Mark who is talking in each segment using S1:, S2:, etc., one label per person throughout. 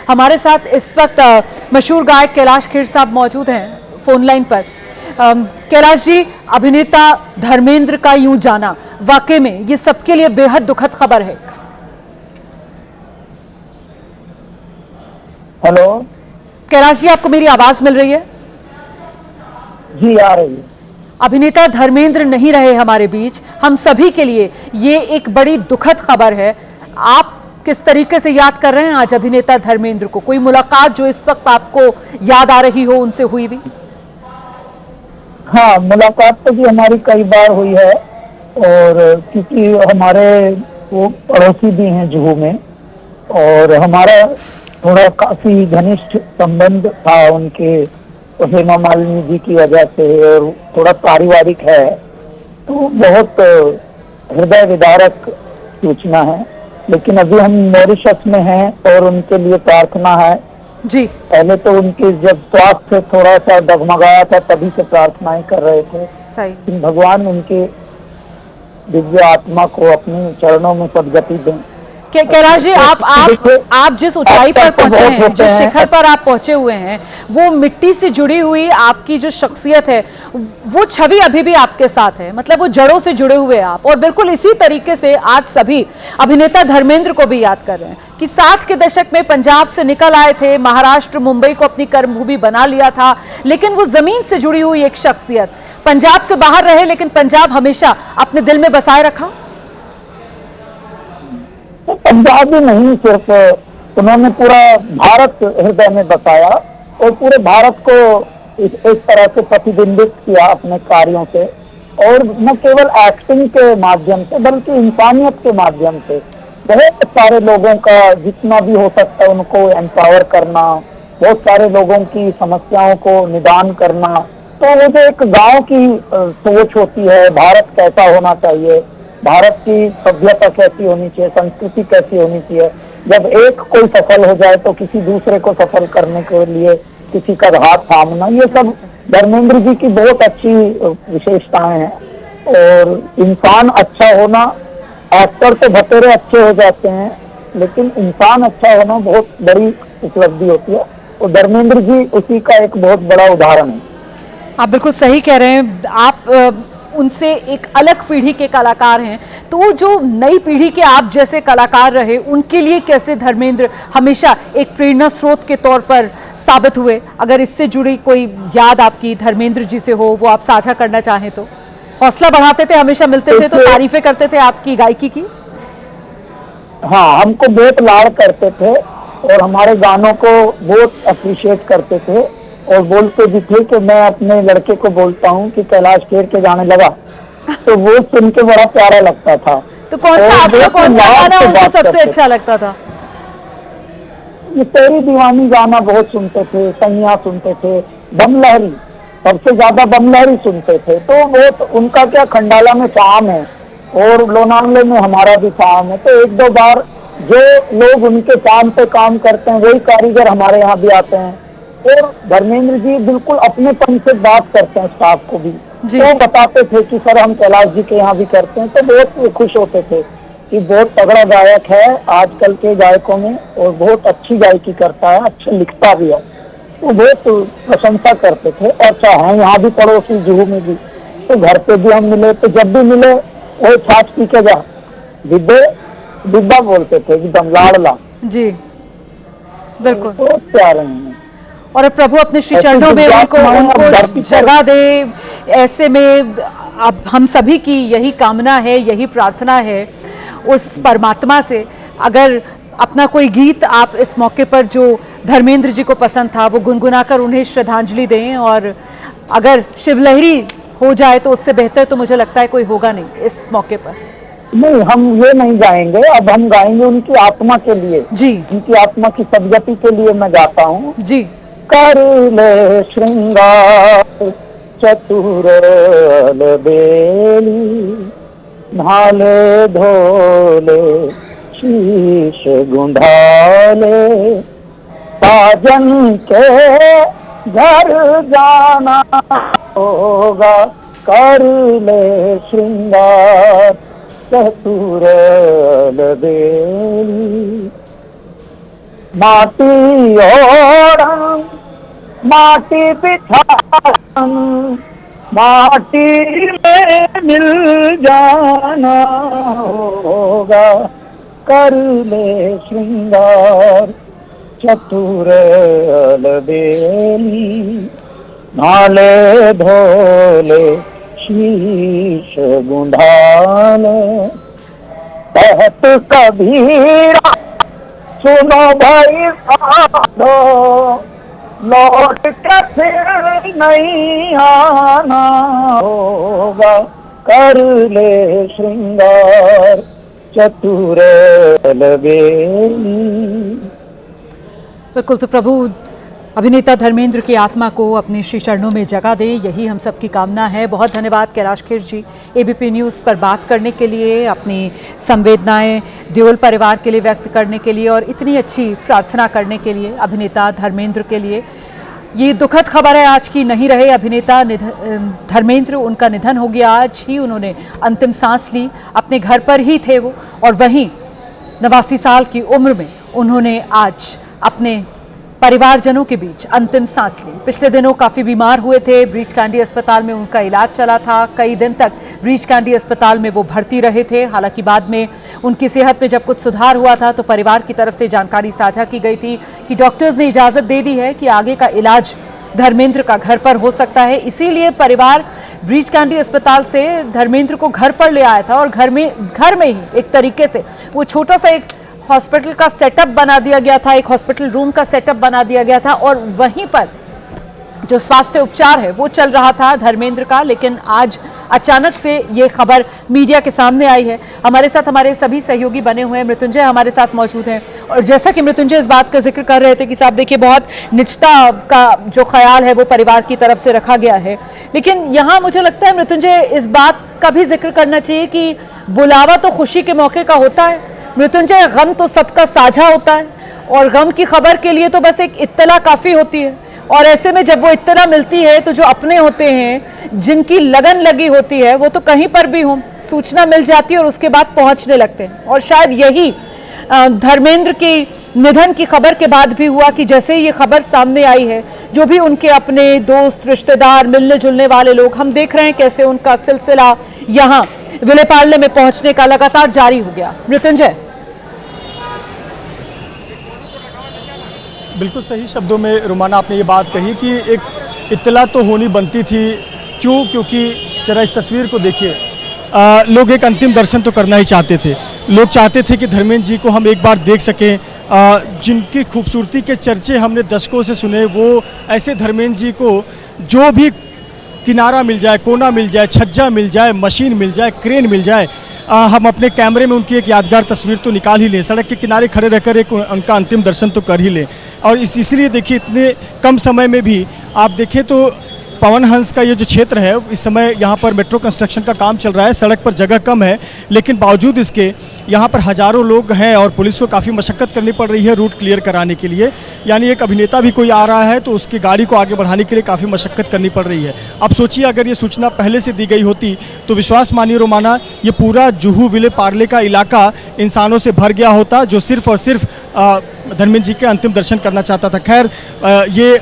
S1: हमारे साथ इस वक्त मशहूर गायक कैलाश खेर साहब मौजूद हैं फोन लाइन पर। कैलाश जी, अभिनेता धर्मेंद्र का यूं जाना वाकई में ये सबके लिए बेहद दुखद खबर है।
S2: हेलो
S1: कैलाश जी, आपको मेरी आवाज मिल रही है?
S2: जी, आ रही है।
S1: अभिनेता धर्मेंद्र नहीं रहे हमारे बीच, हम सभी के लिए ये एक बड़ी दुखद खबर है। आप किस तरीके से याद कर रहे हैं आज अभिनेता धर्मेंद्र को? कोई मुलाकात जो इस वक्त आपको याद आ रही हो उनसे हुई भी?
S2: हाँ, मुलाकात तो भी हमारी कई बार हुई है, और क्योंकि हमारे वो पड़ोसी भी हैं जुहू में, और हमारा थोड़ा काफी घनिष्ठ संबंध था उनके हेमा मालिनी जी की वजह से, और थोड़ा पारिवारिक है, तो बहुत हृदय विदारक सूचना है। लेकिन अभी हम मॉरिशस में हैं और उनके लिए प्रार्थना है
S1: जी।
S2: पहले तो उनके जब स्वास्थ्य थोड़ा सा डगमगाया था तभी से प्रार्थनाएं कर रहे थे।
S1: सही।
S2: भगवान उनके दिव्य आत्मा को अपने चरणों में सदगति दें।
S1: कैलाश जी, आप जिस ऊंचाई पर पहुंचे हैं, जिस शिखर पर आप पहुंचे हुए हैं, वो मिट्टी से जुड़ी हुई आपकी जो शख्सियत है, वो छवि अभी भी आपके साथ है। मतलब वो जड़ों से जुड़े हुए आप, और बिल्कुल इसी तरीके से आज सभी अभिनेता धर्मेंद्र को भी याद कर रहे हैं कि 60 के दशक में पंजाब से निकल आए थे, महाराष्ट्र मुंबई को अपनी कर्मभूमि बना लिया था, लेकिन वो जमीन से जुड़ी हुई एक शख्सियत, पंजाब से बाहर रहे लेकिन पंजाब हमेशा अपने दिल में बसाए रखा।
S2: तो पंजाब ही नहीं, सिर्फ उन्होंने पूरा भारत हृदय में बसाया और पूरे भारत को इस तरह से प्रतिबिंबित किया अपने कार्यों से, और न केवल एक्टिंग के माध्यम से बल्कि इंसानियत के माध्यम से बहुत सारे लोगों का जितना भी हो सकता है उनको एम्पावर करना, बहुत सारे लोगों की समस्याओं को निदान करना। तो वो जो एक गांव की सोच होती है, भारत कैसा होना चाहिए, भारत की सभ्यता कैसी होनी चाहिए, संस्कृति कैसी होनी चाहिए, जब एक कोई सफल हो जाए तो किसी दूसरे को सफल करने के लिए किसी का हाथ थामना, ये सब धर्मेंद्र जी की बहुत अच्छी विशेषताएं हैं। और इंसान अच्छा होना, एक्टर तो बतेरे अच्छे हो जाते हैं, लेकिन इंसान अच्छा होना बहुत बड़ी उपलब्धि होती है, और धर्मेंद्र जी उसी का एक बहुत बड़ा उदाहरण है।
S1: आप बिल्कुल सही कह रहे हैं। आप उनसे एक अलग पीढ़ी के कलाकार हैं, तो जो नई पीढ़ी के आप जैसे कलाकार रहे, उनके लिए कैसे धर्मेंद्र हमेशा एक प्रेरणा स्रोत के तौर पर साबित हुए? अगर इससे जुड़ी कोई याद आपकी धर्मेंद्र जी से हो, वो आप साझा करना चाहें तो। हौसला बढ़ाते थे, हमेशा मिलते थे तो तारीफें करते थे आपकी गायकी की।
S2: हाँ, हमको बहुत लाड़ करते थे और हमारे गानों को बहुत अप्रिशिएट करते थे, और बोलते भी थे कि मैं अपने लड़के को बोलता हूँ कि कैलाश खेर के गाने लगा, तो वो सुन के बड़ा प्यारा लगता था।
S1: तो कौन सा गाना उनको सबसे अच्छा लगता था?
S2: ये तेरी दीवानी गाना बहुत सुनते थे, सैया सुनते थे, बम लहरी, सबसे ज्यादा बम लहरी सुनते थे। तो बहुत उनका क्या खंडाला में फार्म है और लोनावले में हमारा भी फार्म है, तो एक दो बार जो लोग उनके फार्म पे काम करते हैं वही कारीगर हमारे यहाँ भी आते हैं, और धर्मेंद्र जी बिल्कुल अपनेपन से बात करते हैं स्टाफ को भी। तो बताते थे कि सर हम कैलाश जी के यहाँ भी करते हैं, तो बहुत खुश होते थे कि बहुत तगड़ा गायक है आजकल के गायकों में, और बहुत अच्छी गायकी करता है, अच्छा लिखता भी है, तो बहुत प्रशंसा करते थे। अच्छा है, यहाँ भी पड़ोसी जुहू में भी, तो घर पे भी हम मिले, तो जब भी मिले वो छाछ पी के जा, डिब्बे डिब्बा बोलते थे एकदम लाड़ला जी।
S1: बिल्कुल
S2: बहुत प्यारे हैं,
S1: और प्रभु अपने श्री चरणों में उनको जगह दे। ऐसे में अब हम सभी की यही कामना है, यही प्रार्थना है उस परमात्मा से। अगर अपना कोई गीत आप इस मौके पर जो धर्मेंद्र जी को पसंद था वो गुनगुनाकर उन्हें श्रद्धांजलि दें, और अगर शिवलहरी हो जाए तो उससे बेहतर तो मुझे लगता है कोई होगा नहीं इस मौके पर।
S2: नहीं, हम ये नहीं गाएंगे, अब हम गाएंगे उनकी आत्मा के लिए जी, उनकी आत्मा की सदगति के लिए मैं गाता हूँ जी। कर ले श्रृंगार चतुर बेली, नाले धोले शीश गुंधाले, साजन के घर जाना होगा, कर ले श्रृंगार चतुर बेली। माटी ओढ़न माटी बिछान माटी में मिल जाना होगा, कर ले श्रृंगार चतुर अलबेली, नाले धोले शीश गुंडाले। कहत कबीरा सुनो भाई साधो, लौट के फिर नहीं आना होगा, कर ले श्रृंगार चतुर अलबेली।
S1: बिल्कुल, तो प्रभु अभिनेता धर्मेंद्र की आत्मा को अपने श्री चरणों में जगह दे, यही हम सबकी कामना है। बहुत धन्यवाद कैलाश खेर जी एबीपी न्यूज़ पर बात करने के लिए, अपनी संवेदनाएं देओल परिवार के लिए व्यक्त करने के लिए और इतनी अच्छी प्रार्थना करने के लिए अभिनेता धर्मेंद्र के लिए। ये दुखद खबर है आज की, नहीं रहे अभिनेता धर्मेंद्र, उनका निधन हो गया। आज ही उन्होंने अंतिम सांस ली, अपने घर पर ही थे वो, और वहीं 89 साल की उम्र में उन्होंने आज अपने परिवारजनों के बीच अंतिम सांस ली। पिछले दिनों काफ़ी बीमार हुए थे, ब्रीच कैंडी अस्पताल में उनका इलाज चला था। कई दिन तक ब्रीच कैंडी अस्पताल में वो भर्ती रहे थे। हालांकि बाद में उनकी सेहत में जब कुछ सुधार हुआ था तो परिवार की तरफ से जानकारी साझा की गई थी कि डॉक्टर्स ने इजाज़त दे दी है कि आगे का इलाज धर्मेंद्र का घर पर हो सकता है। इसीलिए परिवार ब्रीच कैंडी अस्पताल से धर्मेंद्र को घर पर ले आया था और घर में ही एक तरीके से वो छोटा सा एक हॉस्पिटल का सेटअप बना दिया गया था, एक हॉस्पिटल रूम का सेटअप बना दिया गया था और वहीं पर जो स्वास्थ्य उपचार है वो चल रहा था धर्मेंद्र का। लेकिन आज अचानक से ये खबर मीडिया के सामने आई है। हमारे साथ हमारे सभी सहयोगी बने हुए हैं, मृत्युंजय हमारे साथ मौजूद हैं और जैसा कि मृत्युंजय इस बात का जिक्र कर रहे थे कि साहब देखिए बहुत निजता का जो ख्याल है वो परिवार की तरफ से रखा गया है, लेकिन यहाँ मुझे लगता है मृत्युंजय इस बात का भी जिक्र करना चाहिए कि बुलावा तो खुशी के मौके का होता है मृत्युंजय, गम तो सबका साझा होता है और गम की खबर के लिए तो बस एक इत्तला काफ़ी होती है। और ऐसे में जब वो इत्तला मिलती है तो जो अपने होते हैं, जिनकी लगन लगी होती है, वो तो कहीं पर भी हो सूचना मिल जाती है और उसके बाद पहुंचने लगते हैं। और शायद यही धर्मेंद्र के निधन की खबर के बाद भी हुआ कि जैसे ये खबर सामने आई है, जो भी उनके अपने दोस्त रिश्तेदार मिलने जुलने वाले लोग, हम देख रहे हैं कैसे उनका सिलसिला यहाँ विले पार्ले में पहुंचने का लगातार जारी हो गया। मृत्युंजय,
S3: बिल्कुल सही शब्दों में रुमाना आपने ये बात कही कि एक इत्तला तो होनी बनती थी। क्यों? क्योंकि जरा इस तस्वीर को देखिए, लोग एक अंतिम दर्शन तो करना ही चाहते थे। लोग चाहते थे कि धर्मेंद्र जी को हम एक बार देख सकें, जिनकी खूबसूरती के चर्चे हमने दशकों से सुने, वो ऐसे धर्मेंद्र जी को जो भी किनारा मिल जाए, कोना मिल जाए, छज्जा मिल जाए, मशीन मिल जाए, क्रेन मिल जाए, हम अपने कैमरे में उनकी एक यादगार तस्वीर तो निकाल ही लें, सड़क के किनारे खड़े रहकर एक उनका अंतिम दर्शन तो कर ही लें। और इसलिए देखिए इतने कम समय में भी आप देखें तो पवन हंस का ये जो क्षेत्र है, इस समय यहाँ पर मेट्रो कंस्ट्रक्शन का काम चल रहा है, सड़क पर जगह कम है, लेकिन बावजूद इसके यहाँ पर हज़ारों लोग हैं और पुलिस को काफ़ी मशक्क़त करनी पड़ रही है रूट क्लियर कराने के लिए। यानी एक अभिनेता भी कोई आ रहा है तो उसकी गाड़ी को आगे बढ़ाने के लिए काफ़ी मशक्क़त करनी पड़ रही है। अब सोचिए अगर ये सूचना पहले से दी गई होती तो विश्वास मानिए रोमाना, ये पूरा जुहू विले पार्ले का इलाका इंसानों से भर गया होता जो सिर्फ और सिर्फ धर्मेंद्र जी के अंतिम दर्शन करना चाहता था। खैर, ये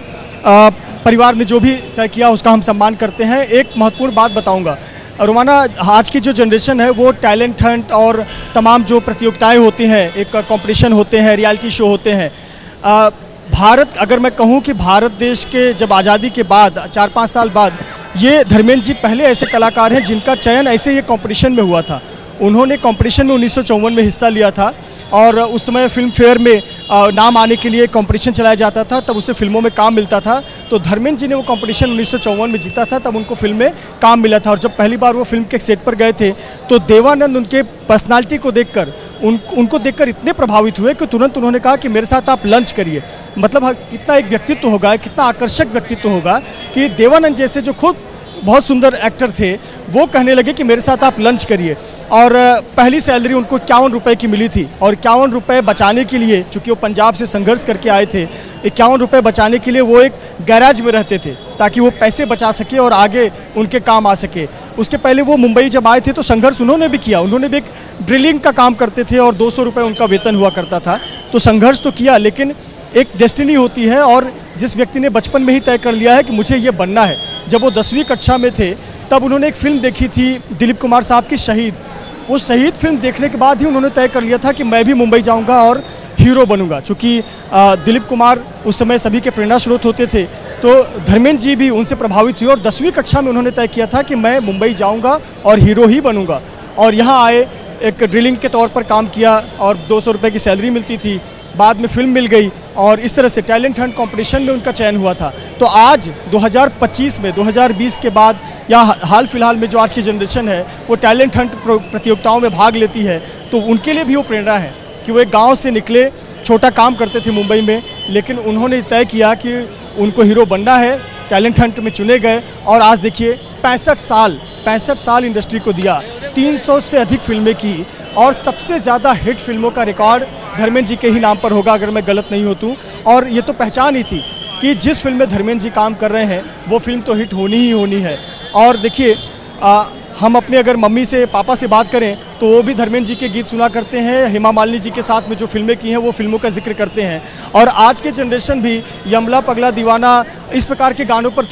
S3: परिवार ने जो भी तय किया उसका हम सम्मान करते हैं। एक महत्वपूर्ण बात बताऊंगा रोमाना, आज की जो जनरेशन है वो टैलेंट हंट और तमाम जो प्रतियोगिताएं होती हैं, एक कंपटीशन होते हैं, रियलिटी शो होते हैं। भारत, अगर मैं कहूं कि भारत देश के जब आज़ादी के बाद 4-5 साल बाद ये धर्मेंद्र जी पहले ऐसे कलाकार हैं जिनका चयन ऐसे ही कंपटीशन में हुआ था। उन्होंने कंपटीशन में 1954 में हिस्सा लिया था और उस समय फिल्म फेयर में नाम आने के लिए कंपटीशन चलाया जाता था, तब उसे फिल्मों में काम मिलता था। तो धर्मेंद्र जी ने वो कंपटीशन 1954 में जीता था, तब उनको फिल्म में काम मिला था। और जब पहली बार वो फिल्म के सेट पर गए थे तो देवानंद उनके पर्सनालिटी को देखकर उनको देखकर इतने प्रभावित हुए कि तुरंत उन्होंने कहा कि मेरे साथ आप लंच करिए। मतलब कितना एक व्यक्तित्व होगा, कितना आकर्षक व्यक्तित्व होगा कि देवानंद जैसे जो खुद बहुत सुंदर एक्टर थे वो कहने लगे कि मेरे साथ आप लंच करिए। और पहली सैलरी उनको 51 रुपये की मिली थी और 51 रुपये बचाने के लिए, चूँकि वो पंजाब से संघर्ष करके आए थे, 51 रुपये बचाने के लिए वो एक गैराज में रहते थे ताकि वो पैसे बचा सके और आगे उनके काम आ सके। उसके पहले वो मुंबई जब आए थे तो संघर्ष उन्होंने भी किया, उन्होंने भी एक ड्रिलिंग का काम करते थे और 200 रुपये उनका वेतन हुआ करता था। तो संघर्ष तो किया, लेकिन एक डेस्टिनी होती है और जिस व्यक्ति ने बचपन में ही तय कर लिया है कि मुझे ये बनना है। जब वो 10वीं कक्षा में थे तब उन्होंने एक फ़िल्म देखी थी दिलीप कुमार साहब की शहीद। वो शहीद फिल्म देखने के बाद ही उन्होंने तय कर लिया था कि मैं भी मुंबई जाऊंगा और हीरो बनूंगा। चूँकि दिलीप कुमार उस समय सभी के प्रेरणा स्रोत होते थे, तो धर्मेंद्र जी भी उनसे प्रभावित हुए और 10वीं कक्षा में उन्होंने तय किया था कि मैं मुंबई जाऊंगा और हीरो ही बनूंगा। और यहाँ आए, एक ड्रिलिंग के तौर पर काम किया और 200 रुपये की सैलरी मिलती थी। बाद में फिल्म मिल गई और इस तरह से टैलेंट हंट कंपटीशन में उनका चयन हुआ था। तो आज 2025 में, 2020 के बाद या हाल फिलहाल में जो आज की जनरेशन है वो टैलेंट हंट प्रतियोगिताओं में भाग लेती है, तो उनके लिए भी वो प्रेरणा है कि वो एक गांव से निकले, छोटा काम करते थे मुंबई में, लेकिन उन्होंने तय किया कि उनको हीरो बनना है, टैलेंट हंट में चुने गए और आज देखिए 65 साल इंडस्ट्री को दिया, 300 से अधिक फिल्में की और सबसे ज़्यादा हिट फिल्मों का रिकॉर्ड धर्मेंद्र जी के ही नाम पर होगा अगर मैं गलत नहीं होतूँ। और ये तो पहचान ही थी कि जिस फिल्म में धर्मेंद्र जी काम कर रहे हैं वो फिल्म तो हिट होनी ही होनी है। और देखिए हम अपने अगर मम्मी से, पापा से बात करें तो वो भी धर्मेंद्र जी के गीत सुना करते हैं, हेमा मालिनी जी के साथ में जो फिल्में की हैं वो फिल्मों का जिक्र करते हैं। और आज के जनरेशन भी यमला पगला दीवाना इस प्रकार के गानों पर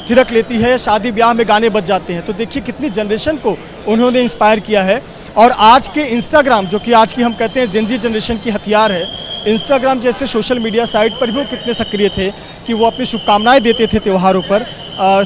S3: थिरक लेती है, शादी ब्याह में गाने बज जाते हैं। तो देखिए कितनी जनरेशन को उन्होंने इंस्पायर किया है। और आज के इंस्टाग्राम, जो कि आज की हम कहते हैं जेन ज़ी जनरेशन की हथियार है, इंस्टाग्राम जैसे सोशल मीडिया साइट पर भी वो कितने सक्रिय थे कि वो अपनी शुभकामनाएं देते थे त्योहारों पर,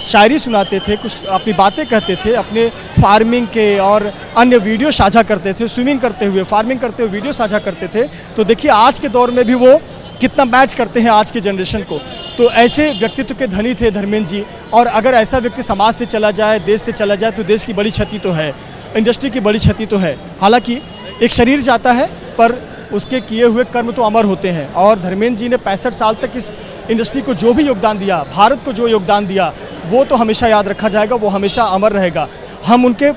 S3: शायरी सुनाते थे, कुछ अपनी बातें कहते थे, अपने फार्मिंग के और अन्य वीडियो साझा करते थे, स्विमिंग करते हुए, फार्मिंग करते हुए वीडियो साझा करते थे। तो देखिए आज के दौर में भी वो कितना मैच करते हैं आज के जनरेशन को। तो ऐसे व्यक्तित्व के धनी थे धर्मेंद्र जी। और अगर ऐसा व्यक्ति समाज से चला जाए, देश से चला जाए, तो देश की बड़ी क्षति तो है, इंडस्ट्री की बड़ी क्षति तो है। हालांकि एक शरीर जाता है पर उसके किए हुए कर्म तो अमर होते हैं। और धर्मेंद्र जी ने 65 साल तक इस इंडस्ट्री को जो भी योगदान दिया, भारत को जो योगदान दिया, वो तो हमेशा याद रखा जाएगा, वो हमेशा अमर रहेगा। हम उनके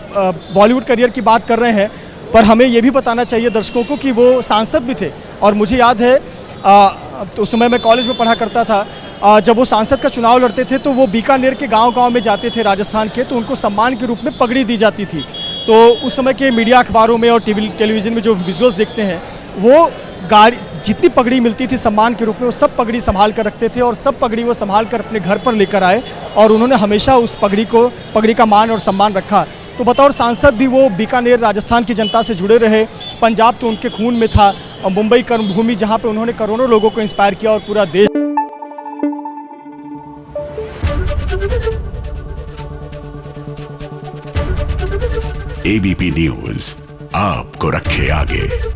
S3: बॉलीवुड करियर की बात कर रहे हैं, पर हमें ये भी बताना चाहिए दर्शकों को कि वो सांसद भी थे। और मुझे याद है तो उस समय मैं कॉलेज में पढ़ा करता था, जब वो सांसद का चुनाव लड़ते थे तो वो बीकानेर के गांव-गांव में जाते थे राजस्थान के, तो उनको सम्मान के रूप में पगड़ी दी जाती थी। तो उस समय के मीडिया अखबारों में और टेलीविज़न में जो विजुअल्स देखते हैं, वो गाड़ी जितनी पगड़ी मिलती थी सम्मान के रूप में, वो सब पगड़ी संभाल कर रखते थे और सब पगड़ी वो संभाल कर अपने घर पर लेकर आए और उन्होंने हमेशा उस पगड़ी का मान और सम्मान रखा। तो बतौर सांसद भी वो बीकानेर राजस्थान की जनता से जुड़े रहे। पंजाब तो उनके खून में था और मुंबई कर्मभूमि, जहाँ पे उन्होंने करोड़ों लोगों को इंस्पायर किया और पूरा देश।
S4: एबीपी न्यूज आपको रखे आगे।